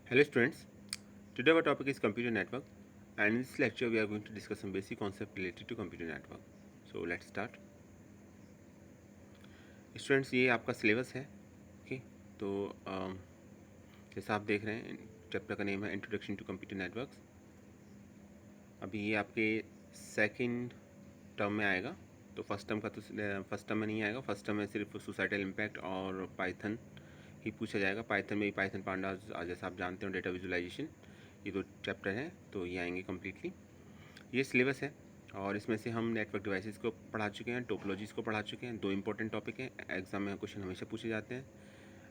Hello students, today our topic is computer network and in this lecture we are going to discuss some basic concept related to computer network. So let's start. Students ये आपका syllabus है okay तो जैसा आप देख रहे हैं chapter का नेम है इंट्रोडक्शन टू कंप्यूटर नेटवर्क्स। अभी ये आपके सेकंड टर्म में आएगा तो फर्स्ट टर्म का तो फर्स्ट टर्म में नहीं आएगा। फर्स्ट टर्म में सिर्फ सोसाइटल इम्पैक्ट और पाइथन ही पूछा जाएगा। पाइथन में भी पाइथन पांडास जैसा आप जानते हो डेटा विजुअलाइजेशन, ये दो चैप्टर हैं तो ये आएंगे कम्प्लीटली। ये सिलेबस है और इसमें से हम नेटवर्क डिवाइसेस को पढ़ा चुके हैं, टोपोलॉजीज़ को पढ़ा चुके हैं। दो इंपॉर्टेंट टॉपिक हैं, एग्जाम में क्वेश्चन हमेशा पूछे जाते हैं।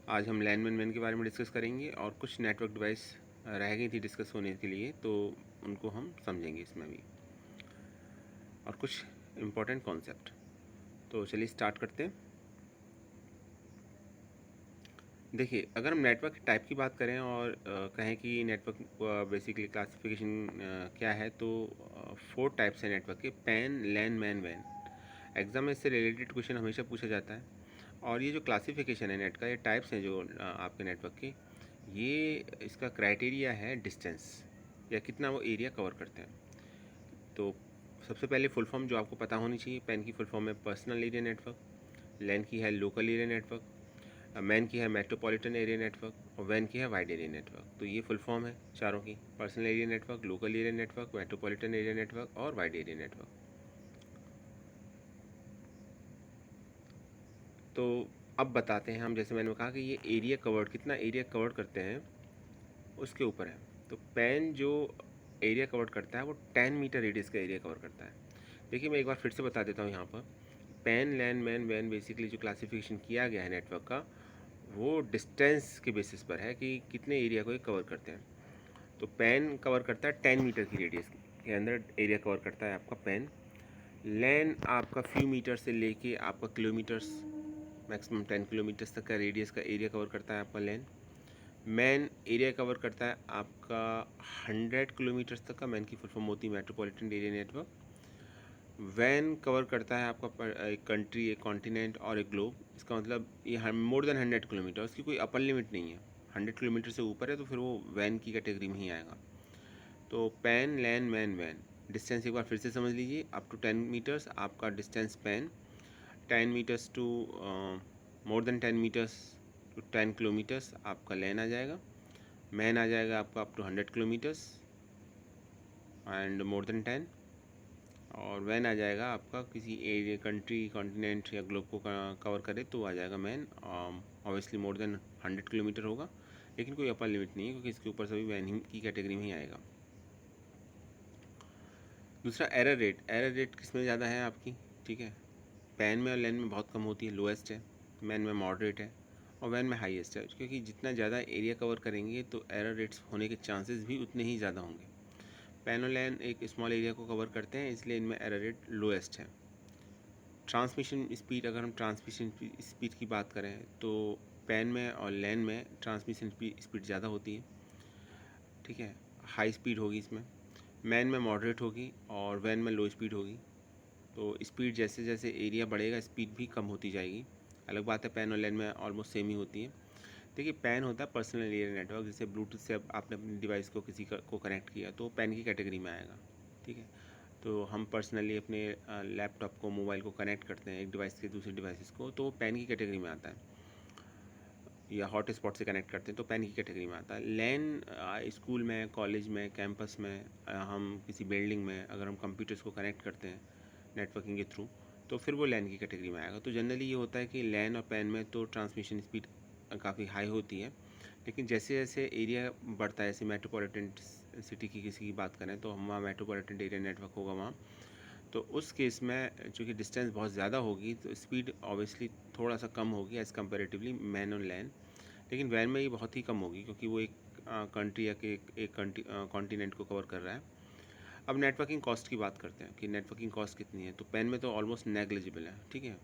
आज हम लैन मैन के बारे में डिस्कस करेंगे और कुछ नेटवर्क डिवाइस रह गई थी डिस्कस होने के लिए तो उनको हम समझेंगे इसमें भी, और कुछ इम्पोर्टेंट कॉन्सेप्ट। तो चलिए स्टार्ट करते हैं। देखिए, अगर हम नेटवर्क टाइप की बात करें और कहें कि नेटवर्क बेसिकली क्लासिफिकेशन क्या है तो 4 टाइप्स हैं नेटवर्क के: pan, LAN, MAN, van. Exam में इससे रिलेटेड क्वेश्चन हमेशा पूछा जाता है। और ये जो क्लासिफिकेशन है नेट का, ये टाइप्स हैं जो आपके नेटवर्क के, ये इसका क्राइटेरिया है डिस्टेंस या कितना वो एरिया कवर करते हैं। तो सबसे पहले फुल फॉर्म जो आपको पता होनी चाहिए, पैन की फुल फॉर्म है पर्सनल एरिया नेटवर्क, लैन की है लोकल एरिया नेटवर्क, मैन की है मेट्रोपॉलिटन एरिया नेटवर्क और वैन की है वाइड एरिया नेटवर्क। तो ये फुल फॉर्म है चारों की: personal area network, local area network, metropolitan area network और वाइड एरिया नेटवर्क। तो अब बताते हैं हम, जैसे मैंने कहा कि ये एरिया कवर्ड, कितना एरिया कवर करते हैं उसके ऊपर है। तो पैन जो एरिया कवर करता है वो 10 मीटर रेडियस का एरिया कवर करता है। देखिए मैं एक बार फिर से बता देता हूँ यहाँ पर, pan, LAN, MAN, van basically जो क्लासिफिकेशन किया गया है नेटवर्क का वो डिस्टेंस के बेसिस पर है कि कितने एरिया को ये कवर करते हैं। तो पैन कवर करता है 10 मीटर की रेडियस के अंदर एरिया कवर करता है आपका पैन। लैन आपका फ्यू मीटर से लेके आपका किलोमीटर्स, मैक्सिमम 10 किलोमीटर्स तक का रेडियस का एरिया कवर करता है आपका लैन। मैन एरिया कवर करता है आपका 100 किलोमीटर्स तक का, मैन की फुल फॉर्म होती है मेट्रोपॉलिटन एरिया नेटवर्क। वैन कवर करता है आपका एक कंट्री, एक कॉन्टिनेंट और एक ग्लोब। इसका मतलब ये मोर देन 100 किलोमीटर, उसकी कोई अपर लिमिट नहीं है। 100 किलोमीटर से ऊपर है तो फिर वो वैन की कैटेगरी में ही आएगा। तो पैन, लैन, मैन, वैन। डिस्टेंस एक बार फिर से समझ लीजिए, अप टू 10 मीटर्स आपका distance PAN, 10 metres to more than 10 metres to 10 kilometres आपका लैन आ जाएगा। मैन आ जाएगा आपका up to 100 kilometres and more than 10। और वैन आ जाएगा आपका किसी एरिया, कंट्री, कॉन्टिनेंट या ग्लोब को कवर करे तो आ जाएगा MAN. Obviously more than 100 kilometre होगा, लेकिन कोई अपर लिमिट नहीं है क्योंकि इसके ऊपर सभी वैन की कैटेगरी में ही आएगा। दूसरा एरर रेट। एरर रेट किस में ज़्यादा है आपकी? ठीक है, पैन में और लैन में बहुत कम होती है, लोएस्ट है। मैन में मॉडरेट है और वैन में हाईएस्ट है, क्योंकि जितना ज़्यादा एरिया कवर करेंगे तो एरर रेट्स होने के चांसेस भी उतने ही ज़्यादा होंगे। पैन और लैन एक स्मॉल एरिया को कवर करते हैं, इसलिए इनमें एरर रेट लोएस्ट है। ट्रांसमिशन स्पीड, अगर हम ट्रांसमिशन स्पीड की बात करें तो पैन में और लैन में ट्रांसमिशन स्पीड ज़्यादा होती है। ठीक है, हाई स्पीड होगी इसमें। मैन में मॉडरेट होगी और वैन में लो स्पीड होगी। तो स्पीड जैसे जैसे एरिया बढ़ेगा स्पीड भी कम होती जाएगी। अलग बात है पैन और लैन में ऑलमोस्ट सेम ही होती है। देखिए, पैन होता है पर्सनल एरिया नेटवर्क, जैसे ब्लूटूथ से आपने अपनी डिवाइस को किसी को कनेक्ट किया तो पैन की कैटेगरी में आएगा। ठीक है, तो हम पर्सनली अपने लैपटॉप को, मोबाइल को कनेक्ट करते हैं एक डिवाइस से दूसरे डिवाइसेस को, तो वो पैन की कैटेगरी में आता है। या हॉट स्पॉट से कनेक्ट करते हैं तो पैन की कैटेगरी में आता है। लैन स्कूल में, कॉलेज में, कैंपस में, हम किसी बिल्डिंग में अगर हम कंप्यूटर्स को कनेक्ट करते हैं नेटवर्किंग के थ्रू तो फिर वो लैन की कैटेगरी में आएगा। तो जनरली ये होता है कि लैन और पैन में तो ट्रांसमिशन स्पीड काफ़ी हाई होती है, लेकिन जैसे जैसे एरिया बढ़ता है, जैसे मेट्रोपॉलिटन सिटी की किसी की बात करें तो हम वहाँ मेट्रोपॉलिटन एरिया नेटवर्क होगा वहाँ, तो उस केस में चूँकि डिस्टेंस बहुत ज़्यादा होगी तो स्पीड ऑब्वियसली थोड़ा सा कम होगी एज़ कम्पेरेटिवली मैन और लैन। लेकिन वैन में ये बहुत ही कम होगी क्योंकि वो एक कंट्री या कि एक कॉन्टिनेंट को कवर कर रहा है। अब नेटवर्किंग कॉस्ट की बात करते हैं कि नेटवर्किंग कॉस्ट कितनी है। तो पैन में तो ऑलमोस्ट नेग्लिजिबल है। ठीक है,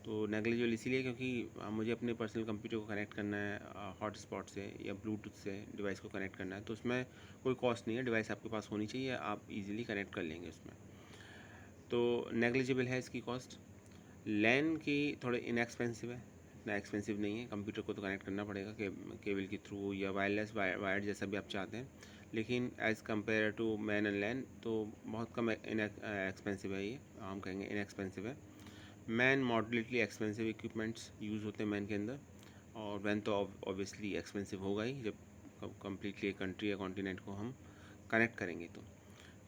तो नेग्लिजिबल इसीलिए क्योंकि मुझे अपने पर्सनल कंप्यूटर को कनेक्ट करना है हॉटस्पॉट से या ब्लूटूथ से डिवाइस को कनेक्ट करना है, तो उसमें कोई कॉस्ट नहीं है। डिवाइस आपके पास होनी चाहिए, आप इजीली कनेक्ट कर लेंगे उसमें, तो नेग्लिजिबल है इसकी कॉस्ट। लैन की थोड़े इनएक्सपेंसिव है, इतना एक्सपेंसिव नहीं है। कंप्यूटर को तो कनेक्ट करना पड़ेगा केबल के थ्रू या वायरलेस वायर्ड जैसा भी आप चाहते हैं, लेकिन as compare to MAN and LAN तो बहुत कम एक्सपेंसिव है, ये हम कहेंगे इनएक्सपेंसिव है। Man moderately expensive equipments use होते हैं मैन के अंदर, और वैन तो ऑब्वियसली एक्सपेंसिव होगा ही जब कम्प्लीटली कंट्री या कॉन्टिनेंट को हम कनेक्ट करेंगे।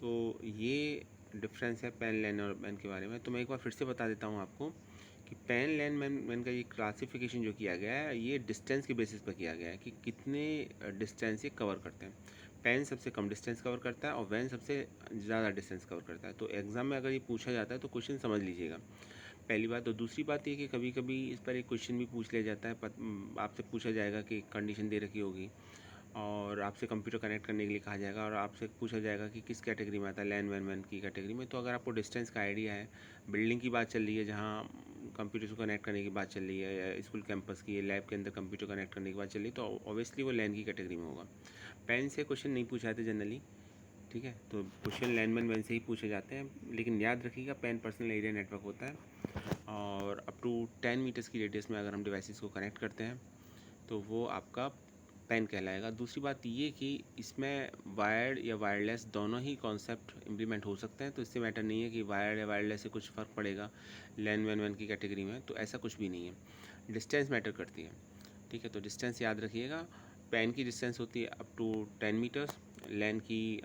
तो ये डिफरेंस है पैन लैन और मैन के बारे में। तो मैं एक बार फिर से बता देता हूँ आपको कि पैन लैन मैन का ये क्लासिफिकेशन जो किया गया है ये डिस्टेंस के बेसिस पर किया गया है कि कितने डिस्टेंस ये कवर करते हैं। पैन सबसे कम डिस्टेंस कवर करता है और वैन सबसे ज़्यादा डिस्टेंस कवर करता है। तो एग्ज़ाम में अगर ये पूछा जाता है तो क्वेश्चन समझ लीजिएगा, पहली बात। तो दूसरी बात ये कि कभी कभी इस पर एक क्वेश्चन भी पूछ लिया जाता है, आपसे पूछा जाएगा कि कंडीशन दे रखी होगी और आपसे कंप्यूटर कनेक्ट करने के लिए कहा जाएगा और आपसे पूछा जाएगा कि किस कैटेगरी में आता है, लैन वैन की कैटेगरी में। तो अगर आपको डिस्टेंस का आइडिया है, बिल्डिंग की बात चल रही है जहाँ कंप्यूटर को कनेक्ट करने की बात चल रही है, या स्कूल कैंपस की लैब के अंदर कंप्यूटर कनेक्ट करने की बात चल रही है, तो ऑब्वियसली वो लैन की कैटेगरी में होगा। पेन से क्वेश्चन नहीं पूछा जाते जनरली, ठीक है। तो क्वेश्चन लैंडमैन वैन से ही पूछे जाते हैं, लेकिन याद रखिएगा पैन पर्सनल एरिया नेटवर्क होता है और अप टू 10 मीटर्स की रेडियस में अगर हम डिवाइसेस को कनेक्ट करते हैं तो वो आपका पैन कहलाएगा। दूसरी बात ये कि इसमें वायर्ड या वायरलेस दोनों ही कॉन्सेप्ट इम्प्लीमेंट हो सकते हैं, तो इससे मैटर नहीं है कि वायर्ड या वायरलेस से कुछ फ़र्क पड़ेगा लैन वैन की कैटेगरी में, तो ऐसा कुछ भी नहीं है। डिस्टेंस मैटर करती है, ठीक है। तो डिस्टेंस याद रखिएगा, पैन की डिस्टेंस होती है अप टू 10 मीटर्स, लैन की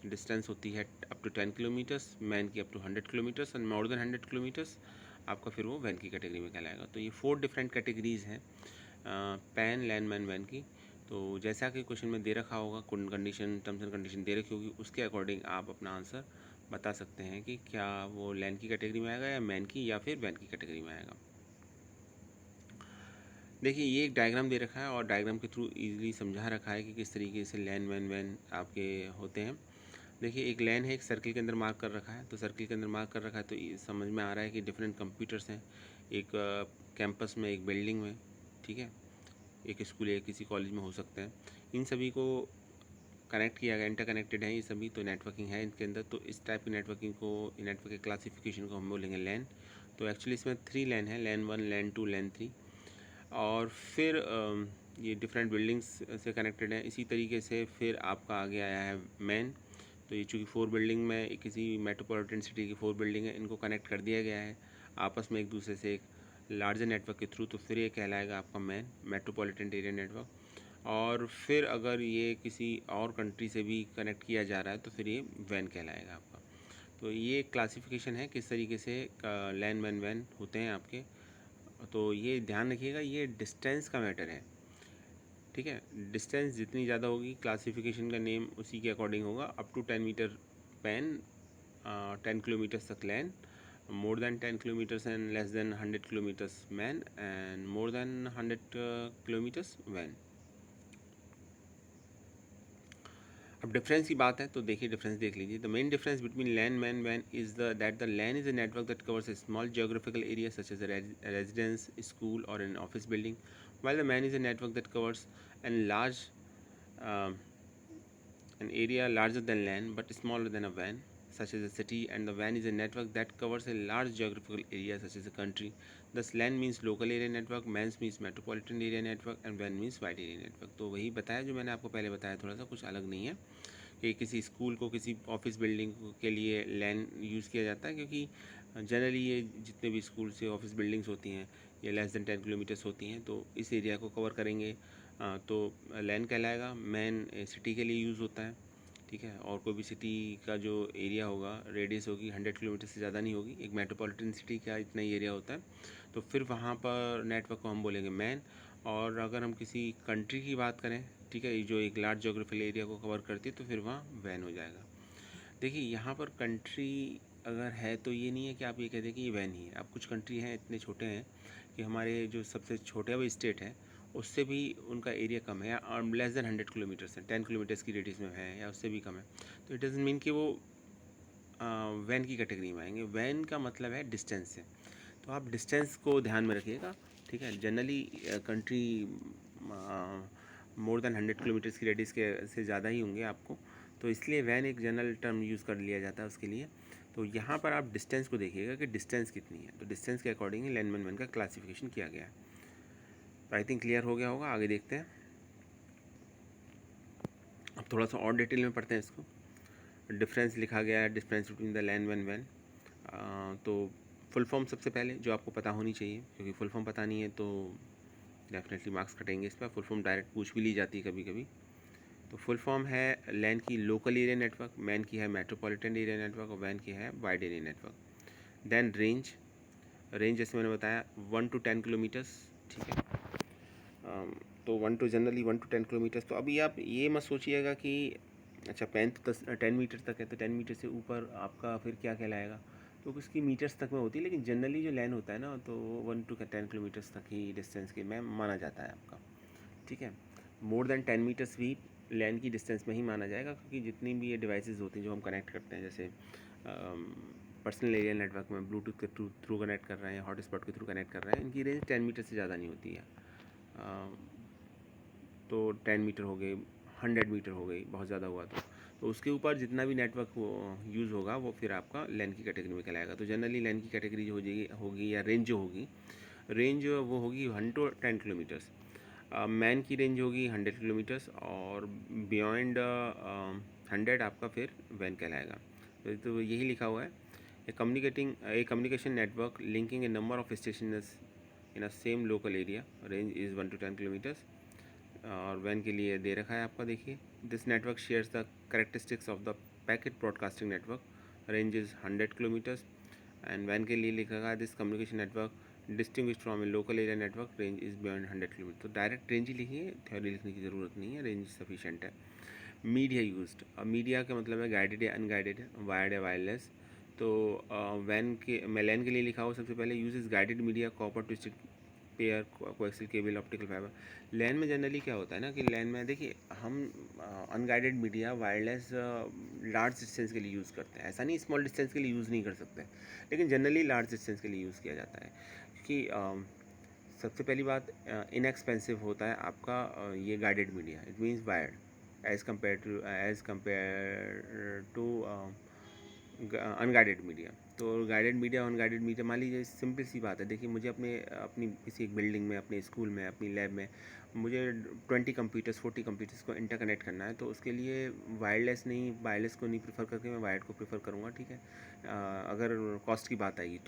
डिस्टेंस होती है अप टू 10 किलोमीटर्स, मैन की up to 100 kilometres and more than 100 kilometres आपका फिर वो वैन की कैटेगरी में कहलाएगा। तो ये 4 डिफरेंट कैटेगरीज़ हैं पैन, लैन, मैन, वैन की। तो जैसा कि क्वेश्चन में दे रखा होगा, कंडीशन, टर्म्स एंड कंडीशन दे रखी होगी, उसके अकॉर्डिंग आप अपना आंसर बता सकते हैं कि क्या वो लैन की कैटेगरी में आएगा या मैन की या फिर वैन की कैटेगरी में आएगा। देखिए ये एक डायग्राम दे रखा है और डायग्राम के थ्रू इजीली समझा रखा है कि किस तरीके से लैन मैन वैन आपके होते हैं। देखिए एक लैन है, एक सर्किल के अंदर मार्क कर रखा है, तो सर्किल के अंदर मार्क कर रखा है तो ये समझ में आ रहा है कि डिफरेंट कंप्यूटर्स हैं एक कैंपस में, एक बिल्डिंग में, ठीक है, एक स्कूल या किसी कॉलेज में हो सकते हैं। इन सभी को कनेक्ट किया गया, इंटरकनेक्टेड हैं ये सभी, तो नेटवर्किंग है इनके अंदर। तो इस टाइप की नेटवर्किंग को, नेटवर्क के क्लासिफिकेशन को हम बोलेंगे लैन। तो एक्चुअली इसमें 3 लैन है, लैन 1, लैन 2, लैन 3। और फिर ये डिफरेंट बिल्डिंग्स से कनेक्टेड हैं। इसी तरीके से फिर आपका आगे आया है मैन। तो ये चूँकि 4 बिल्डिंग में किसी मेट्रोपॉलिटन सिटी की 4 बिल्डिंग है, इनको कनेक्ट कर दिया गया है आपस में एक दूसरे से एक लार्जर नेटवर्क के थ्रू, तो फिर ये कहलाएगा आपका मैन, मेट्रोपॉलिटन एरिया नेटवर्क। और फिर अगर ये किसी और कंट्री से भी कनेक्ट किया जा रहा है तो फिर ये वैन कहलाएगा आपका। तो ये क्लासिफिकेशन है किस तरीके से लैन मैन वैन होते हैं आपके। तो ये ध्यान रखिएगा, ये डिस्टेंस का मैटर है, ठीक है। डिस्टेंस जितनी ज़्यादा होगी क्लासिफिकेशन का नेम उसी के अकॉर्डिंग होगा। Up to 10 metre PAN, 10 kilometres तक LAN, more than 10 kilometres and less than 100 kilometres MAN, and more than 100 kilometres वैन। अब डिफरेंस की बात है तो देखिए डिफरेंस देख लीजिए। The main difference between LAN MAN वैन is that the LAN is a network that covers a small geographical area such as a residence, school or an office building, while the man is a network that covers an large um, an area larger than LAN but smaller than a WAN, such as a city, and the WAN is a network that covers a large geographical area such as a country. Thus LAN means local area network, MAN means metropolitan area network and WAN means wide area network। तो वही बताया जो मैंने आपको पहले बताया, थोड़ा सा कुछ अलग नहीं है कि किसी स्कूल को, किसी ऑफिस बिल्डिंग के लिए लैन यूज़ किया जाता है, क्योंकि जनरली ये जितने भी स्कूल से ऑफिस बिल्डिंग्स होती हैं ये लेस दैन 10 किलोमीटर्स होती हैं, तो इस एरिया को कवर करेंगे तो लैन कहलाएगा। मैन सिटी के लिए यूज़ होता है, ठीक है। और कोई भी सिटी का जो एरिया होगा, रेडियस होगी 100 किलोमीटर से ज़्यादा नहीं होगी, एक मेट्रोपॉलिटन सिटी का इतना ही एरिया होता है, तो फिर वहाँ पर नेटवर्क को हम बोलेंगे मैन। और अगर हम किसी कंट्री की बात करें, ठीक है, जो एक लार्ज जोग्राफिकल एरिया को कवर करती है, तो फिर वहाँ वैन हो जाएगा। देखिए यहाँ पर कंट्री अगर है तो ये नहीं है कि आप ये कह दें कि ये वैन ही है। अब कुछ कंट्री हैं इतने छोटे हैं कि हमारे जो सबसे छोटे वो स्टेट है उससे भी उनका एरिया कम है, और लेस देन 100 किलोमीटर्स है, 10 किलोमीटर्स की रेडियस में है या उससे भी कम है, तो इट डजंट मीन कि वो वैन की कैटेगरी में आएंगे। वैन का मतलब है डिस्टेंस से, तो आप डिस्टेंस को ध्यान में रखिएगा, ठीक है। Generally country more than 100 kilometres की रेडियस के से ज़्यादा ही होंगे आपको, तो इसलिए वैन एक जनरल टर्म यूज़ कर लिया जाता है उसके लिए। तो यहाँ पर आप डिस्टेंस को देखिएगा कि डिस्टेंस कितनी है, तो डिस्टेंस के अकॉर्डिंग ही लैन मैन वैन का क्लासिफिकेशन किया गया है। तो आई थिंक क्लियर हो गया होगा, आगे देखते हैं। अब थोड़ा सा और डिटेल में पढ़ते हैं इसको। डिफरेंस लिखा गया है, डिफरेंस बिटवीन द लैन वैन। तो फुल फॉर्म सबसे पहले जो आपको पता होनी चाहिए, क्योंकि फुल फॉर्म पता नहीं है तो डेफिनेटली मार्क्स कटेंगे इस पर। फुल फॉर्म डायरेक्ट पूछ भी ली जाती है कभी कभी। तो फुल फॉर्म है लैन की लोकल एरिया नेटवर्क, मैन की है मेट्रोपॉलिटन एरिया नेटवर्क और वैन की है wide area network. Then range, range जैसे मैंने बताया 1 to 10 किलोमीटर्स, ठीक है। तो 1 to 10 किलोमीटर्स। तो अभी आप ये मत सोचिएगा कि अच्छा पैन तो 10 मीटर तक है, तो 10 मीटर से ऊपर आपका फिर क्या कहलाएगा, तो उसकी मीटर्स तक में होती है। लेकिन जनरली जो लैन होता है ना, तो 1 to 10 किलोमीटर्स तक ही डिस्टेंस के में माना जाता है आपका, ठीक है। मोर देन 10 मीटर्स भी लैन की डिस्टेंस में ही माना जाएगा, क्योंकि जितनी भी ये डिवाइसेस होती हैं जो हम कनेक्ट करते हैं, जैसे पर्सनल एरिया नेटवर्क में ब्लूटूथ के थ्रू कनेक्ट कर रहे हैं, हॉटस्पॉट के थ्रू कनेक्ट कर रहे हैं, इनकी रेंज 10 मीटर से ज़्यादा नहीं होती है। तो 10 मीटर हो गई, 100 मीटर हो गई, बहुत ज़्यादा हुआ तो उसके ऊपर जितना भी नेटवर्क यूज़ होगा वो फिर आपका लैन की कैटेगरी में कहलाएगा। तो जनरली लैन की कैटेगरी जो होगी या रेंज जो होगी, रेंज वो होगी 1 to 10 किलोमीटर्स। मैन की रेंज होगी 100 किलोमीटर्स, और बियॉन्ड 100 आपका फिर वैन कहलाएगा। तो यही लिखा हुआ है, a communication network linking a number of station in a same local area, range is 1 to 10 kilometres. और वैन के लिए दे रखा है आपका, देखिए this network shares the characteristics of the packet broadcasting network, range is 100 kilometres. And वैन के लिए लिखा है this communication network distinguished from a local area network, range is beyond 100 kilometre. तो डायरेक्ट रेंज ही लिखिए, थ्योरी लिखने की ज़रूरत नहीं है, रेंज सफिशेंट है। मीडिया यूज्ड, अब मीडिया का मतलब है गाइडेड या अनगाइडेड, वायर्ड या वायरलेस। तो वैन के लैन के लिए लिखा हो सबसे पहले, use is guided media, copper twisted pair, coaxial cable, optical fibre. LAN में जनरली क्या होता है ना कि लैन में देखिए हम unguided media wireless large distance के लिए यूज़ करते हैं। ऐसा नहीं स्मॉल डिस्टेंस के लिए यूज़ नहीं कर सकते, लेकिन जनरली लार्ज डिस्टेंस के लिए यूज़ किया जाता है, क्योंकि सबसे पहली बात इनएक्सपेंसिव होता है आपका ये guided media, it means wired as compare to unguided media. तो गाइडेड मीडिया और अनगाइडेड मीडिया, मान लीजिए सिंपल सी बात है, देखिए मुझे अपनी किसी एक बिल्डिंग में, अपने स्कूल में, अपनी लैब में मुझे 20 कंप्यूटर्स 40 कंप्यूटर्स को इंटरकनेक्ट करना है, तो उसके लिए वायरलेस को नहीं प्रेफर करके मैं वायर्ड को प्रेफर करूँगा, ठीक है। अगर कॉस्ट की बात आएगी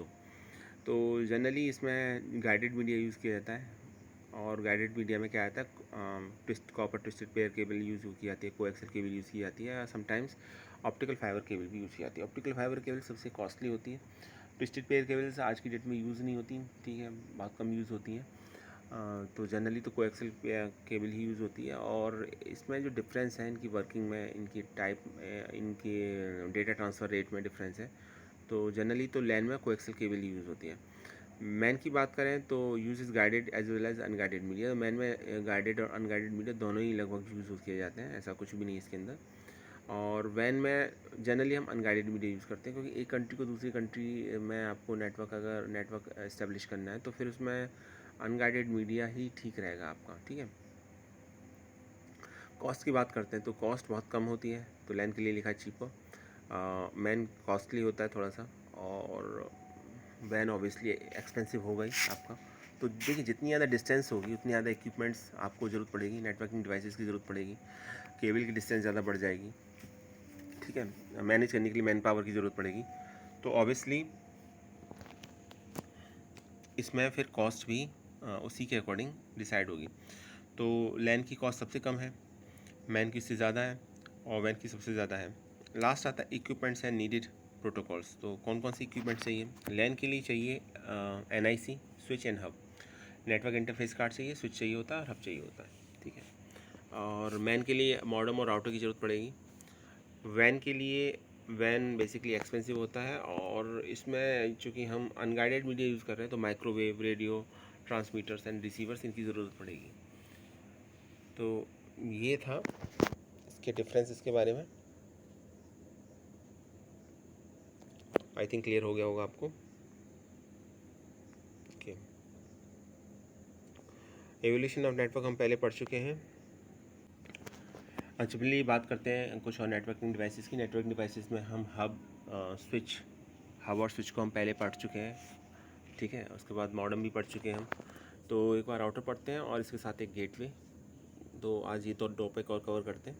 तो जनरली इसमें गाइडेड मीडिया यूज़ किया जाता है। और गाइडेड मीडिया में क्या आता है, copper twisted pair cable use की जाती है, कोएक्सियल केबल यूज़ की जाती है, समटाइम्स ऑप्टिकल फाइबर केबल भी यूज़ की जाती है। ऑप्टिकल फाइबर केबल सबसे कॉस्टली होती है, ट्विस्टेड पेयर केबल्स आज की डेट में यूज़ नहीं होती, ठीक है, बहुत कम यूज़ होती हैं। तो जनरली तो कोएक्सियल केबल ही यूज़ होती है। और इसमें जो डिफरेंस है इनकी वर्किंग में, इनकी टाइप, इनके डेटा ट्रांसफ़र रेट में डिफरेंस है। तो जनरली तो लैन में कोएक्सियल केबल यूज़ होती है। मैन की बात करें तो use is guided as well as unguided media. MAN में गाइडेड और अनगाइडेड मीडिया दोनों ही लगभग यूज़ किए जाते हैं, ऐसा कुछ भी नहीं है इसके अंदर। और वैन में जनरली हम अनगाइडेड मीडिया यूज़ करते हैं, क्योंकि एक कंट्री को दूसरी कंट्री में आपको अगर नेटवर्क इस्टेब्लिश करना है तो फिर उसमें अनगाइडेड मीडिया ही ठीक रहेगा आपका, ठीक है। कॉस्ट की बात करते हैं तो कॉस्ट बहुत कम होती है, तो लैन के लिए लिखा है चीपर। मैन कॉस्टली होता है थोड़ा सा, और वैन ऑब्वियसली एक्सपेंसिव होगा ही आपका। तो देखिए जितनी ज़्यादा डिस्टेंस होगी उतनी ज़्यादा इक्विपमेंट्स आपको ज़रूरत पड़ेगी, नेटवर्किंग डिवाइसेस की ज़रूरत पड़ेगी, केबल की डिस्टेंस ज़्यादा बढ़ जाएगी, ठीक है। मैनेज करने के लिए मैन पावर की ज़रूरत पड़ेगी, तो ऑब्वियसली इसमें फिर कॉस्ट भी उसी के अकॉर्डिंग डिसाइड होगी। तो लैन की कॉस्ट सबसे कम है, मैन की इससे ज़्यादा है, और वैन की सबसे ज़्यादा है। लास्ट आता है इक्विपमेंट्स एंड नीडेड प्रोटोकॉल्स। तो कौन कौन सी इक्विपमेंट चाहिए लैन के लिए? चाहिए NIC, switch and hub, network interface card चाहिए, स्विच चाहिए होता है, हब चाहिए होता है, ठीक है। और मैन के लिए मॉडेम और राउटर की ज़रूरत पड़ेगी। वैन के लिए वैन बेसिकली एक्सपेंसिव होता है, और इसमें चूँकि हम अनगाइडेड मीडिया यूज़ कर रहे हैं तो microwave, radio transmitters and receivers, इनकी ज़रूरत पड़ेगी। तो ये था इसके डिफरेंस इसके बारे में। आई थिंक क्लियर हो गया होगा आपको। ओके, एवोल्यूशन ऑफ नेटवर्क हम पहले पढ़ चुके हैं। अच्छा चलिए बात करते हैं कुछ और नेटवर्किंग डिवाइसेस की। नेटवर्किंग डिवाइसेस में हम हब और स्विच को हम पहले पढ़ चुके हैं, ठीक है। उसके बाद मॉडेम भी पढ़ चुके हैं हम, तो एक बार राउटर पढ़ते हैं और इसके साथ एक गेटवे। तो आज ये तो टॉपिक और कवर करते हैं।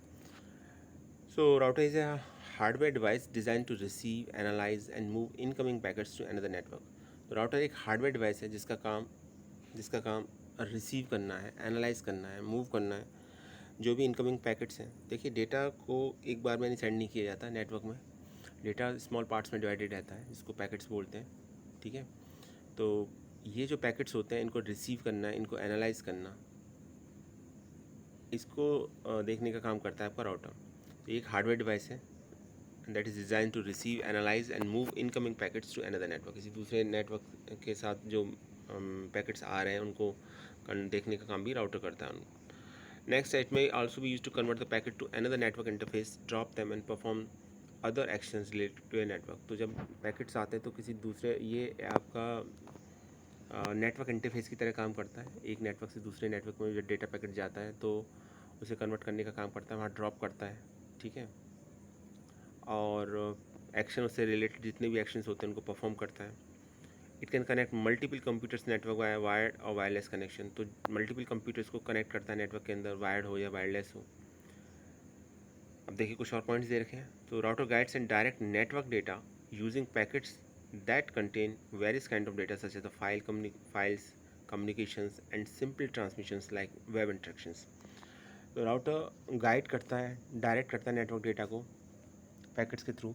So router is a hardware device designed to receive, analyze and move incoming packets to another network। तो राउटर एक हार्डवेयर डिवाइस है जिसका काम रिसीव करना है, एनालाइज करना है, मूव करना है जो भी इनकमिंग पैकेट्स हैं। देखिए, डेटा को एक बार में नहीं सेंड नहीं किया जाता नेटवर्क में। डेटा स्मॉल पार्ट्स में डिवाइडेड रहता है जिसको पैकेट्स बोलते हैं, ठीक है। तो ये जो पैकेट्स होते हैं इनको रिसीव करना, इनको एनालाइज करना, इसको देखने का काम करता है आपका राउटर। तो एक हार्डवेयर डिवाइस है that is design to receive, analyse and move incoming packets to another network. किसी दूसरे नेटवर्क के साथ जो पैकेट्स आ रहे हैं उनको देखने का काम भी राउटर करता है। Next, it may also be use to convert the packet to another network interface, drop them and perform other actions related to a network. तो जब पैकेट्स आते हैं तो किसी दूसरे, ये आपका नेटवर्क इंटरफेस की तरह काम करता है। एक नेटवर्क से दूसरे नेटवर्क में जब डेटा पैकेट जाता है तो उसे कन्वर्ट करने का काम करता है, वहाँ ड्रॉप करता है, ठीक है। और एक्शन उससे रिलेटेड जितने भी एक्शंस होते हैं उनको परफॉर्म करता है। It can connect multiple computers network by wired और वायरलेस कनेक्शन। तो मल्टीपल कंप्यूटर्स को कनेक्ट करता है नेटवर्क के अंदर, वायर्ड हो या वायरलेस हो। अब देखिए कुछ और पॉइंट्स दे रखे हैं। तो router guides and direct network data using packets that contain various kind of data such as the files, communications and simple transmissions like web instructions. तो राउटर गाइड करता है, डायरेक्ट करता है नेटवर्क डेटा को packets के through,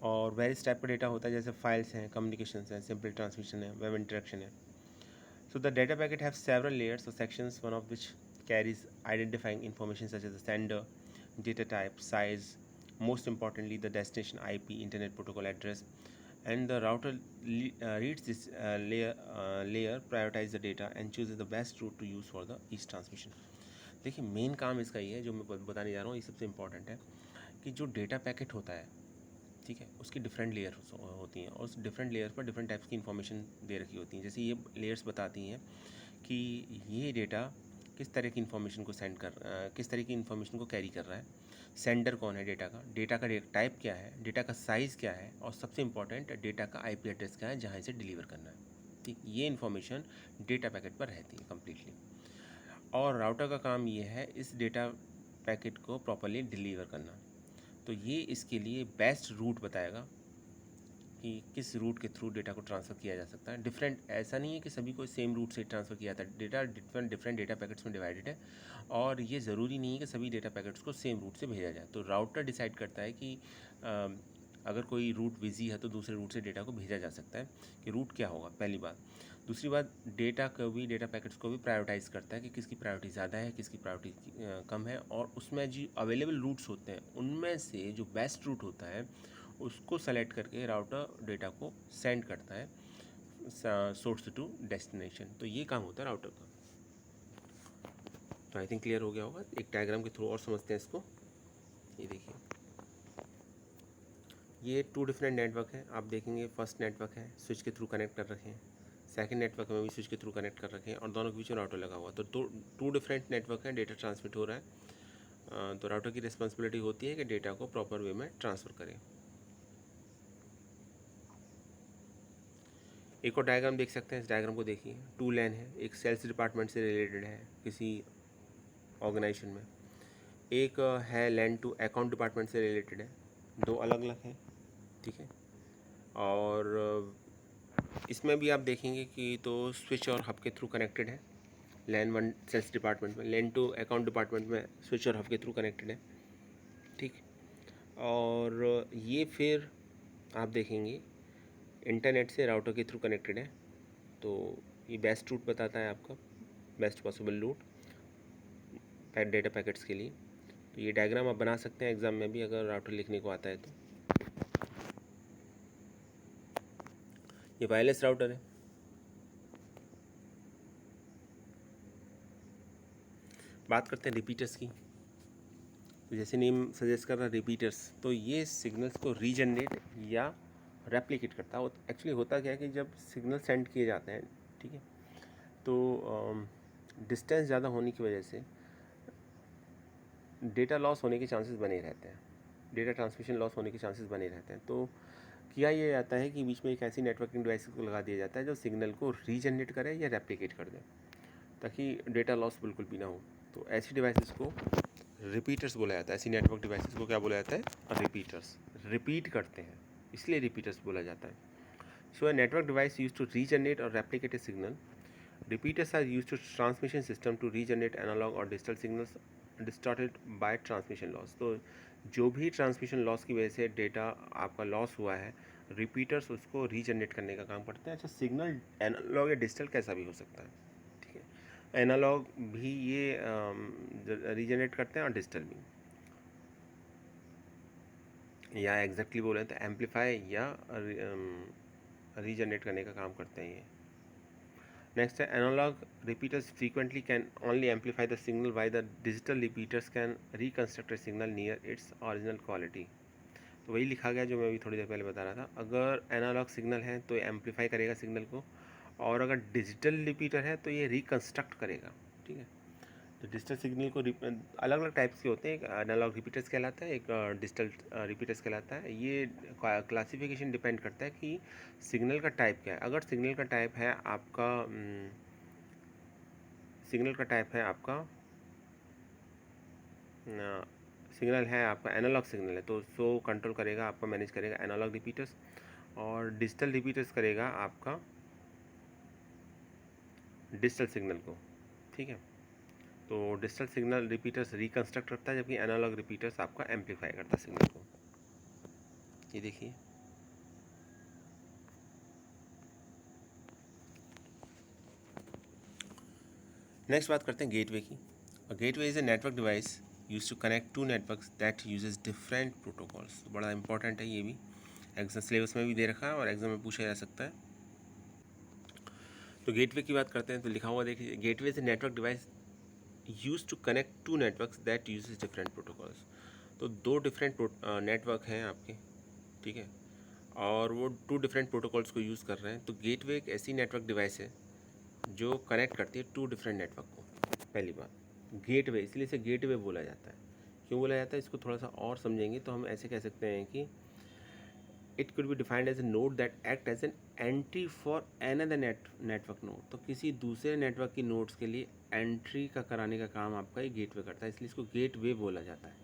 और various type का data होता है जैसे फाइल्स हैं, कम्युनिकेशंस हैं, सिंपल ट्रांसमिशन है, वेब इंटरेक्शन है। So the data packet have several layers or sections, one of which carries identifying information such as the sender, data type, size, most importantly the destination IP, internet protocol address, and the router reads this layer, prioritize the data and chooses the best route to use for the each transmission। देखिए, main काम इसका ये है जो मैं बताने जा रहा हूँ, ये सबसे इम्पॉर्टेंट है कि जो डेटा पैकेट होता है, ठीक है, उसकी डिफरेंट लेयर होती हैं और उस डिफरेंट लेयर पर डिफरेंट टाइप्स की इन्फॉर्मेशन दे रखी होती हैं। जैसे ये लेयर्स बताती हैं कि ये डेटा किस तरह की इन्फॉर्मेशन को किस तरह की इन्फॉर्मेशन को कैरी कर रहा है, सेंडर कौन है डेटा का टाइप क्या है, डेटा का साइज़ क्या है, और सबसे इम्पॉर्टेंट डेटा का IP एड्रेस क्या है जहाँ इसे डिलीवर करना है। ठीक, ये इन्फॉर्मेशन डेटा पैकेट पर रहती है कम्प्लीटली, और राउटर का काम ये है इस डेटा पैकेट को प्रॉपरली डिलीवर करना। तो ये इसके लिए बेस्ट रूट बताएगा कि किस रूट के थ्रू डेटा को ट्रांसफ़र किया जा सकता है। डिफरेंट, ऐसा नहीं है कि सभी को सेम रूट से ट्रांसफ़र किया जाता है। डेटा डिफरेंट डेटा पैकेट्स में डिवाइडेड है, और ये ज़रूरी नहीं है कि सभी डेटा पैकेट्स को सेम रूट से भेजा जाए। तो राउटर डिसाइड करता है कि अगर कोई रूट बिजी है तो दूसरे रूट से डेटा को भेजा जा सकता है, कि रूट क्या होगा, पहली बात। दूसरी बात, डेटा पैकेट्स को भी प्रायोरिटाइज़ करता है कि किसकी प्रायोरिटी ज़्यादा है, किसकी प्रायोरिटी कम है, और उसमें जो अवेलेबल रूट्स होते हैं उनमें से जो बेस्ट रूट होता है उसको सेलेक्ट करके राउटर डेटा को सेंड करता है सोर्स टू डेस्टिनेशन। तो ये काम होता है राउटर का। तो आई थिंक क्लियर हो गया होगा। एक डायग्राम के थ्रू और समझते हैं इसको। ये देखिए, ये 2 डिफरेंट नेटवर्क हैं। आप देखेंगे फर्स्ट नेटवर्क है, स्विच के थ्रू कनेक्ट कर रखे हैं, सेकंड नेटवर्क में भी स्विच के थ्रू कनेक्ट कर रखे हैं, और दोनों के बीच में राउटर लगा हुआ। तो 2 डिफरेंट नेटवर्क हैं, डेटा ट्रांसमिट हो रहा है। तो राउटर की रिस्पॉन्सिबिलिटी होती है कि डेटा को प्रॉपर वे में ट्रांसफ़र करें। एक और डायग्राम देख सकते हैं, इस डायग्राम को देखिए। 2 लेन है, एक सेल्स डिपार्टमेंट से रिलेटेड है किसी ऑर्गेनाइजेशन में, एक है लैन टू अकाउंट डिपार्टमेंट से रिलेटेड है। 2 अलग अलग हैं, ठीक है। और इसमें भी आप देखेंगे कि तो स्विच और हब के थ्रू कनेक्टेड है। लैन 1 सेल्स डिपार्टमेंट में, लैन 2 अकाउंट डिपार्टमेंट में स्विच और हब के थ्रू कनेक्टेड है, ठीक। और ये फिर आप देखेंगे इंटरनेट से राउटर के थ्रू कनेक्टेड है। तो ये बेस्ट रूट बताता है आपका, best possible route data packets के लिए। तो ये डायग्राम आप बना सकते हैं एग्ज़ाम में भी अगर राउटर लिखने को आता है तो। ये वायरलेस राउटर है। बात करते हैं रिपीटर्स की। तो जैसे नेम सजेस्ट कर रहा है रिपीटर्स, तो ये सिग्नल्स को रीजनरेट या रेप्लिकेट करता है। एक्चुअली होता क्या है कि जब सिग्नल सेंड किए जाते हैं, ठीक है, तो डिस्टेंस ज़्यादा होने की वजह से डेटा लॉस होने के चांसेस बने रहते हैं, डेटा ट्रांसमिशन लॉस होने के चांसेस बने रहते हैं। तो किया ये जाता है कि बीच में एक ऐसी नेटवर्किंग डिवाइस को लगा दिया जाता है जो सिग्नल को रीजनरेट करे या रेप्लिकेट कर दे। ताकि डेटा लॉस बिल्कुल भी ना हो। तो ऐसी डिवाइसेस को रिपीटर्स बोला जाता है। ऐसी नेटवर्क डिवाइसेस को क्या बोला जाता है? रिपीटर्स। रिपीट करते हैं, इसलिए रिपीटर्स बोला जाता है। So a network device use to regenerate और replicate a signal. Repeaters are used to transmission system to regenerate analog or digital signals distorted by transmission loss। तो जो भी ट्रांसमिशन लॉस की वजह से डेटा आपका लॉस हुआ है, रिपीटर्स उसको रीजनरेट करने का काम करते हैं। अच्छा, सिग्नल एनालॉग या डिजिटल कैसा भी हो सकता है, ठीक है। एनालॉग भी ये रीजनरेट करते हैं और डिजिटल भी, या एग्जैक्टली बोले तो एम्पलीफाई या रीजनरेट करने का काम करते हैं ये। Next, analog repeaters frequently can only amplify the signal, while the digital repeaters can reconstruct a signal near its original quality। तो वही लिखा गया जो मैं अभी थोड़ी देर पहले बता रहा था। अगर एनालॉग सिग्नल है तो ये एम्पलीफाई करेगा सिग्नल को, और अगर डिजिटल रिपीटर है तो ये रिकन्स्ट्रक्ट करेगा, ठीक है। तो डिजिटल सिग्नल को अलग अलग टाइप्स के होते हैं। एक एनालॉग रिपीटर्स कहलाता है, एक डिजिटल रिपीटर्स कहलाता है। ये क्लासिफिकेशन डिपेंड करता है कि सिग्नल का टाइप क्या है। अगर सिग्नल का टाइप है आपका सिग्नल है आपका एनालॉग सिग्नल है, तो सो कंट्रोल करेगा आपका, मैनेज करेगा एनालॉग रिपीटर्स, और डिजिटल रिपीटर्स करेगा आपका डिजिटल सिग्नल को, ठीक है। तो डिजिटल सिग्नल रिपीटर्स रिकन्स्ट्रक्ट करता है, जबकि एनालॉग रिपीटर्स आपका एम्पलीफाई करता है सिग्नल को। ये देखिए, नेक्स्ट बात करते हैं गेटवे की। Gateway is a network device use to connect to networks that uses different protocols. बड़ा इंपॉर्टेंट है ये भी, एग्जाम सिलेबस में भी दे रखा है और एग्जाम में पूछा जा सकता है। तो गेटवे की बात करते हैं तो लिखा हुआ देखिए, gateway is a network device use to connect to networks that uses different protocols. तो दो डिफरेंट नेटवर्क हैं आपके, ठीक है, और वो टू डिफरेंट प्रोटोकॉल्स को यूज़ कर रहे हैं। तो गेटवे एक ऐसी नेटवर्क डिवाइस है जो कनेक्ट करती है टू डिफरेंट नेटवर्क को। पहली बात, गेटवे, इसलिए इसे गेटवे बोला जाता है। क्यों बोला जाता है, इसको थोड़ा सा और समझेंगे तो हम ऐसे कह सकते हैं कि it could be defined as a node that act as an entry for another network node. तो किसी दूसरे नेटवर्क की नोड्स के लिए एंट्री का कराने का काम आपका ये गेटवे करता है, इसलिए इसको गेटवे बोला जाता है।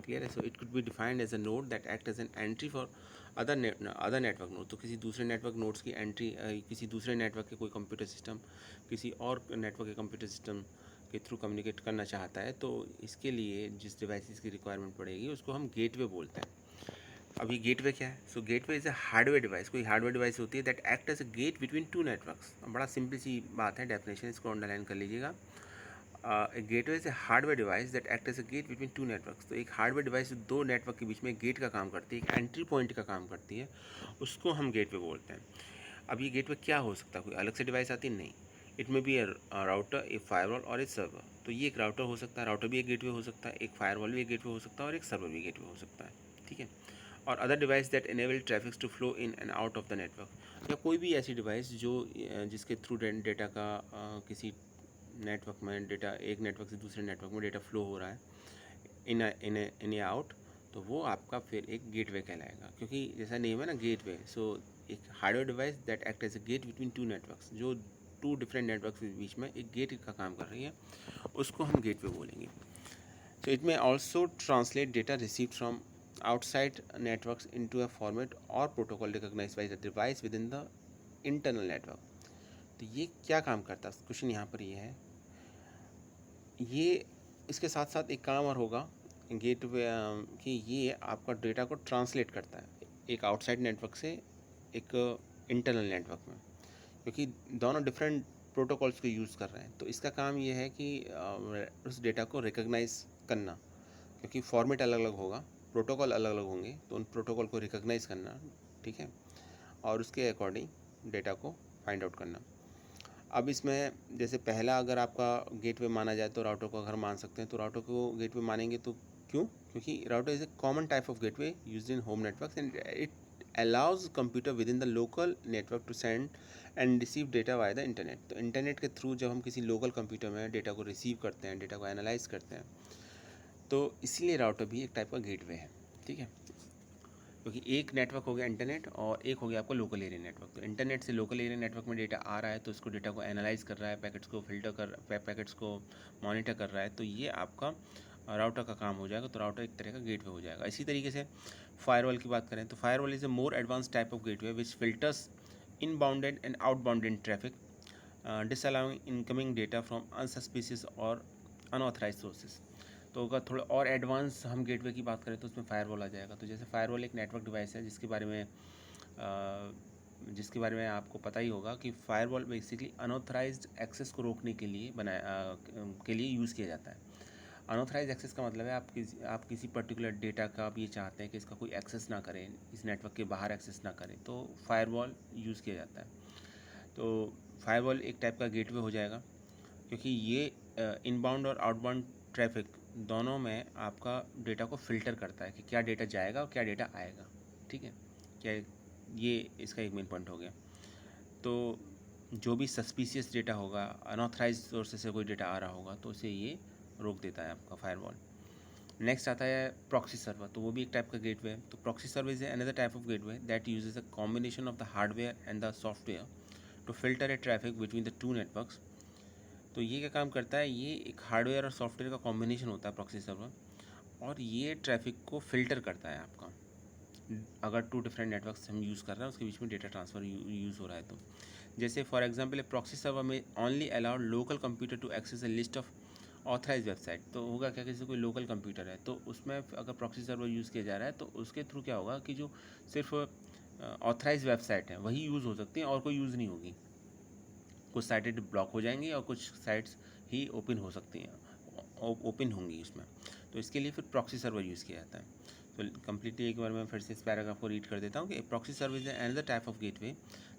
क्लियर है? So it could be defined as a node that act as an entry for other network node. तो किसी दूसरे नेटवर्क नोड्स की एंट्री, किसी दूसरे नेटवर्क के कोई कंप्यूटर सिस्टम किसी और नेटवर्क के कंप्यूटर सिस्टम के थ्रू कम्युनिकेट करना चाहता है, तो इसके लिए जिस डिवाइसेस की रिक्वायरमेंट पड़ेगी उसको हम गेटवे बोलते हैं। अब ये गेटवे क्या है? So gateway is a hardware device. कोई हार्डवेयर डिवाइस होती है that act as a gate between two networks. बड़ा सिंपल सी बात है, डेफिनेशन इसको अंडरलाइन कर लीजिएगा। Gateway is a hardware device that act as a gate between two networks. तो एक हार्डवेयर डिवाइस दो नेटवर्क के बीच में गेट का काम करती है, एक एंट्री पॉइंट का काम करती है, उसको हम गेटवे बोलते हैं। अब ये गेटवे क्या हो सकता है? कोई अलग से डिवाइस आती है? नहीं। इट में बी ए राउटर, ए फायरवॉल और ए सर्वर। तो ये एक राउटर हो सकता है, राउटर भी एक गेटवे हो सकता है, एक फायरवॉल भी एक गेटवे हो सकता है, और एक सर्वर भी गेटवे हो सकता है, ठीक है। और other device that enable traffic to flow in and out of the network. या कोई भी ऐसी डिवाइस जो जिसके थ्रू डेटा का किसी नेटवर्क में डेटा, एक नेटवर्क से दूसरे नेटवर्क में डेटा फ्लो हो रहा है इन आउट, तो वो आपका फिर एक गेटवे कहलाएगा। क्योंकि जैसा नेम है ना, गेटवे। सो एक hardware device that act as a gate between two networks, जो टू डिफरेंट नेटवर्क्स के बीच में एक गेट का काम कर रही है, उसको हम गेटवे बोलेंगे। सो इट में also translate data receive from outside networks into a format or protocol recognized by the device within the internal network। तो ये क्या काम करता है? क्वेश्चन यहाँ पर ये है, ये इसके साथ साथ एक काम और होगा गेटवे, कि ये आपका डेटा को ट्रांसलेट करता है एक आउटसाइड नेटवर्क से एक इंटरनल नेटवर्क में, क्योंकि दोनों डिफरेंट प्रोटोकॉल्स को यूज़ कर रहे हैं। तो इसका काम ये है कि उस डेटा को रिकग्नाइज करना, क्योंकि फॉर्मेट अलग अलग होगा, प्रोटोकॉल अलग अलग होंगे, तो उन प्रोटोकॉल को रिकग्नाइज करना, ठीक है, और उसके अकॉर्डिंग डेटा को फाइंड आउट करना। अब इसमें जैसे पहला अगर आपका गेटवे माना जाए तो राउटर को अगर मान सकते हैं, तो राउटर को गेटवे मानेंगे तो क्यों? क्योंकि router is a common type of gateway used in home networks and it allows computer within the local network to send and receive data via the internet. तो इंटरनेट के थ्रू जब हम किसी लोकल कंप्यूटर में data को receive करते हैं, data को एनालाइज करते हैं, तो इसीलिए राउटर भी एक टाइप का गेटवे है, ठीक है। क्योंकि एक नेटवर्क हो गया इंटरनेट और एक हो गया आपका लोकल एरिया नेटवर्क। तो इंटरनेट से लोकल एरिया नेटवर्क में डेटा आ रहा है, तो उसको डेटा को एनालाइज कर रहा है, पैकेट्स को फिल्टर कर पैकेट्स को मॉनिटर कर रहा है, तो ये आपका राउटर का काम हो जाएगा। तो राउटर एक तरह का गेटवे हो जाएगा। इसी तरीके से फायरवॉल की बात करें तो firewall is a more advance type of gateway which filters inbounded and outbounded traffic, disallowing incoming data from unsuspicious और अनऑथराइज सोर्सेज। तो अगर थोड़ा और एडवांस हम गेटवे की बात करें तो उसमें फायरवॉल आ जाएगा। तो जैसे फायरवॉल एक नेटवर्क डिवाइस है जिसके बारे में आपको पता ही होगा कि फायरवॉल बेसिकली अनऑथराइज्ड एक्सेस को रोकने के लिए के लिए यूज़ किया जाता है। अनऑथराइज एक्सेस का मतलब है आप किसी पर्टिकुलर डेटा का आप ये चाहते हैं कि इसका कोई एक्सेस ना करें, इस नेटवर्क के बाहर एक्सेस ना करें, तो फायरवॉल यूज़ किया जाता है। तो फायरवॉल एक टाइप का गेटवे हो जाएगा, क्योंकि ये इनबाउंड और आउटबाउंड ट्रैफिक दोनों में आपका डेटा को फ़िल्टर करता है कि क्या डेटा जाएगा और क्या डेटा आएगा। ठीक है, क्या ये इसका एक मेन पॉइंट हो गया। तो जो भी सस्पिशियस डेटा होगा, अनऑथराइज सोर्सेज से कोई डेटा आ रहा होगा, तो उसे ये रोक देता है आपका फायरवॉल। नेक्स्ट आता है प्रॉक्सी सर्वर। तो वो भी एक टाइप का गेटवे है। तो proxy server is another type of gateway that uses a combination of the hardware and the software to filter a traffic between the two networks. तो ये क्या काम करता है, ये एक हार्डवेयर और सॉफ्टवेयर का कॉम्बिनेशन होता है प्रॉक्सी सर्वर, और ये ट्रैफिक को फ़िल्टर करता है आपका। अगर टू डिफरेंट नेटवर्क्स हम यूज़ कर रहे हैं, उसके बीच में डेटा ट्रांसफ़र यूज़ हो रहा है तो जैसे for example a proxy server में only allowed local computer to access a list of authorise website. तो होगा क्या, किसी कोई लोकल कंप्यूटर है तो उसमें अगर प्रॉक्सी सर्वर यूज़ किया जा रहा है तो उसके थ्रू क्या होगा कि जो सिर्फ ऑथराइज वेबसाइट है वही यूज़ हो सकती हैं और कोई यूज़ नहीं होगी। कुछ साइटें ब्लॉक हो जाएंगी और कुछ साइट्स ही ओपन हो सकती हैं, ओपन होंगी उसमें। तो इसके लिए फिर प्रॉक्सी सर्वर यूज़ किया जाता है। तो कम्प्लीटली एक बार मैं फिर से इस पैराग्राफ को रीड कर देता हूँ कि proxy server is another type of gateway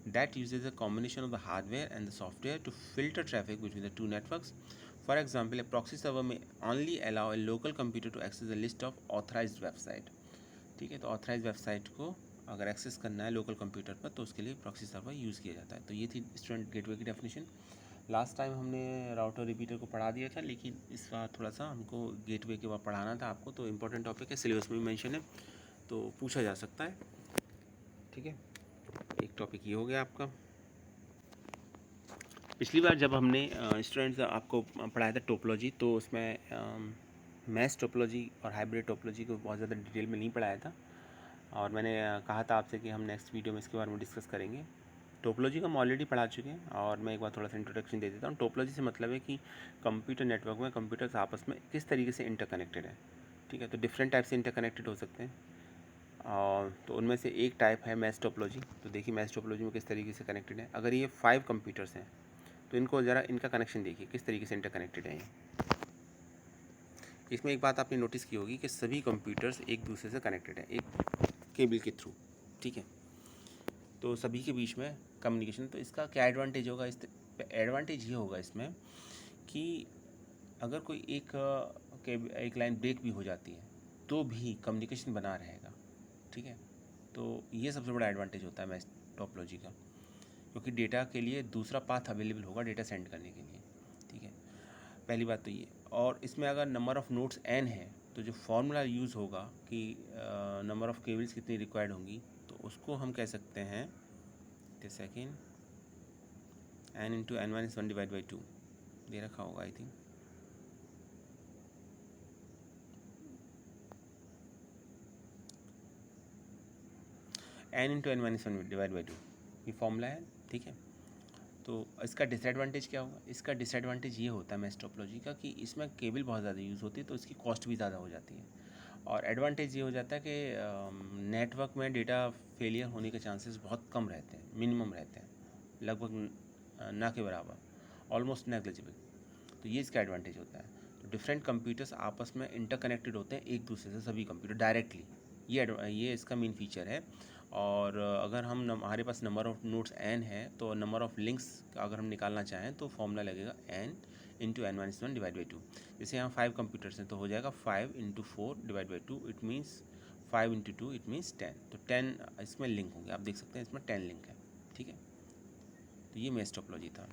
that uses a combination of the hardware and the software to filter traffic between the two networks. For example a proxy server में only allow a local computer to access a list of authorise website. ठीक है, तो authorise website को अगर access करना है local computer पर तो उसके लिए प्रॉक्सी सर्वर यूज़ किया जाता है। तो ये थी स्टूडेंट गेटवे की डेफिनेशन। लास्ट टाइम हमने राउटर रिपीटर को पढ़ा दिया था, लेकिन इस बार थोड़ा सा हमको गेटवे के बाद पढ़ाना था आपको। तो इम्पोर्टेंट टॉपिक है, सिलेबस में भी मेंशन है, तो पूछा जा सकता है। ठीक है, एक टॉपिक ये हो गया आपका। पिछली बार जब हमने स्टूडेंट्स आपको पढ़ाया था टोपोलॉजी, तो उसमें मैश टोपोलॉजी और हाइब्रिड टोपोलॉजी को बहुत ज़्यादा डिटेल में नहीं पढ़ाया था, और मैंने कहा था आपसे कि हम नेक्स्ट वीडियो में इसके बारे में डिस्कस करेंगे। टोपोलॉजी को हम ऑलरेडी पढ़ा चुके हैं, और मैं एक बार थोड़ा सा इंट्रोडक्शन दे देता हूँ। टोपोलॉजी से मतलब है कि कंप्यूटर नेटवर्क में कंप्यूटर्स आपस में किस तरीके से इंटरकनेक्टेड है। ठीक है, तो डिफरेंट टाइप से इंटरकनेक्टेड हो सकते हैं, और तो उनमें से एक टाइप है मैश टोपोलॉजी। तो देखिए मैश टोपोलॉजी में किस तरीके से कनेक्टेड है। अगर ये 5 कंप्यूटर्स हैं तो इनको ज़रा इनका कनेक्शन देखिए किस तरीके से इंटरकनेक्टेड है। इसमें एक बात आपने नोटिस की होगी कि सभी कंप्यूटर्स एक दूसरे से कनेक्टेड है एक केबल के थ्रू। ठीक है, तो सभी के बीच में कम्युनिकेशन। तो इसका क्या एडवांटेज होगा, इस एडवांटेज ये होगा इसमें कि अगर कोई एक लाइन ब्रेक भी हो जाती है तो भी कम्युनिकेशन बना रहेगा। ठीक है, तो ये सबसे बड़ा एडवांटेज होता है मैश टोपोलॉजी का, क्योंकि डेटा के लिए दूसरा पाथ अवेलेबल होगा डेटा सेंड करने के लिए। ठीक है, पहली बात तो ये। और इसमें अगर नंबर ऑफ़ नोड्स n है तो जो फॉर्मूला यूज़ होगा कि नंबर ऑफ़ केबल्स कितनी रिक्वायर्ड होंगी, तो उसको हम कह सकते हैं second n into n minus 1 divide by 2 दे रखा होगा I think. n into n minus 1 divide by 2 ये फॉर्मूला है। ठीक है, तो इसका डिसएडवांटेज क्या होगा, इसका डिसएडवांटेज ये होता है मैश टोपोलॉजी का कि इसमें केबल बहुत ज़्यादा यूज़ होती है, तो इसकी कॉस्ट भी ज़्यादा हो जाती है। और एडवांटेज ये हो जाता है कि नेटवर्क में डेटा फेलियर होने के चांसेस बहुत कम रहते हैं, मिनिमम रहते हैं, लगभग ना के बराबर, ऑलमोस्ट नेग्लिजिबल। तो ये इसका एडवांटेज होता है। तो डिफरेंट कंप्यूटर्स आपस में इंटरकनेक्टेड होते हैं एक दूसरे से, सभी कंप्यूटर डायरेक्टली, ये इसका मेन फीचर है। और अगर हमारे पास नंबर ऑफ़ नोड्स n है तो नंबर ऑफ़ लिंक्स अगर हम निकालना चाहें तो फॉर्मूला लगेगा n into n minus 1 divide by 2। जैसे यहाँ 5 कंप्यूटर्स हैं तो हो जाएगा 5 into 4 divide by 2, it means 5 into 2 it means 10। तो 10 इसमें लिंक होंगे, आप देख सकते हैं इसमें 10 लिंक है। ठीक है, तो ये मैश टोपोलॉजी था।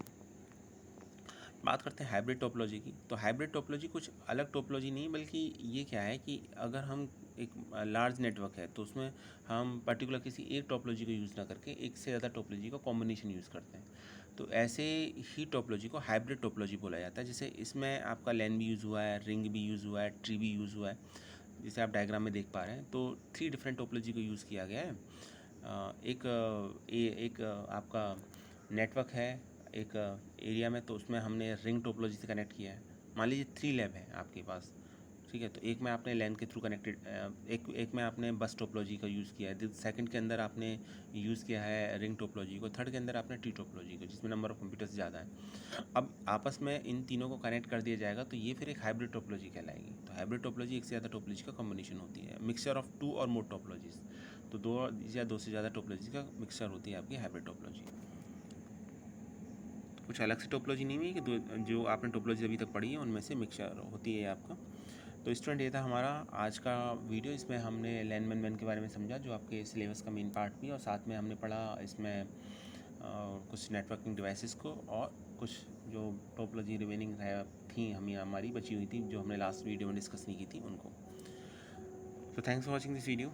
बात करते हैं हाइब्रिड टोपोलॉजी की। तो हाइब्रिड टोपोलॉजी कुछ अलग टोपोलॉजी नहीं, बल्कि ये क्या है कि अगर हम एक लार्ज नेटवर्क है तो उसमें हम पर्टिकुलर किसी एक टोपोलॉजी को यूज़ ना करके एक से ज़्यादा टोपोलॉजी का कॉम्बिनेशन यूज़ करते हैं। तो ऐसे ही टोपोलॉजी को हाइब्रिड टोपोलॉजी बोला जाता है। जैसे इसमें आपका लैन भी यूज़ हुआ है, रिंग भी यूज़ हुआ है, ट्री भी यूज़ हुआ है, जिसे आप डायग्राम में देख पा रहे हैं। तो 3 डिफरेंट टोपोलॉजी को यूज़ किया गया है। एक आपका नेटवर्क है एक एरिया में, तो उसमें हमने रिंग टोपोलॉजी से कनेक्ट किया है। मान लीजिए 3 लैब है आपके पास, ठीक है। तो एक में आपने लैन के थ्रू कनेक्टेड, एक में आपने बस टोपोलॉजी का यूज़ किया है, सेकंड के अंदर आपने यूज़ किया है रिंग टोपोलॉजी को, थर्ड के अंदर आपने ट्री टोपोलॉजी को, जिसमें नंबर ऑफ कंप्यूटर्स ज़्यादा है। अब आपस में इन तीनों को कनेक्ट कर दिया जाएगा तो ये फिर एक हाइब्रिड टोपोलॉजी कहलाएगी। तो हाइब्रिड टोपोलॉजी एक से ज़्यादा टोपोलॉजी का कॉम्बिनेशन होती है, मिक्सचर ऑफ 2 और मोर टोपोलॉजीज। तो 2 से ज़्यादा टोपोलॉजी का मिक्सचर होती है आपकी हाइब्रिड टोपोलॉजी। कुछ अलग से टोपोलॉजी नहीं है कि जो आपने टोपोलॉजी अभी तक पढ़ी है उनमें से मिक्सचर होती है आपका। तो स्टूडेंट, ये था हमारा आज का वीडियो। इसमें हमने लैन मैन के बारे में समझा, जो आपके सिलेबस का मेन पार्ट भी, और साथ में हमने पढ़ा इसमें कुछ नेटवर्किंग डिवाइसेस को, और कुछ जो टोपोलॉजी रिमेनिंग थी हमारी बची हुई थी, जो हमने लास्ट वीडियो में डिस्कस नहीं की थी, उनको। तो thanks for watching this video.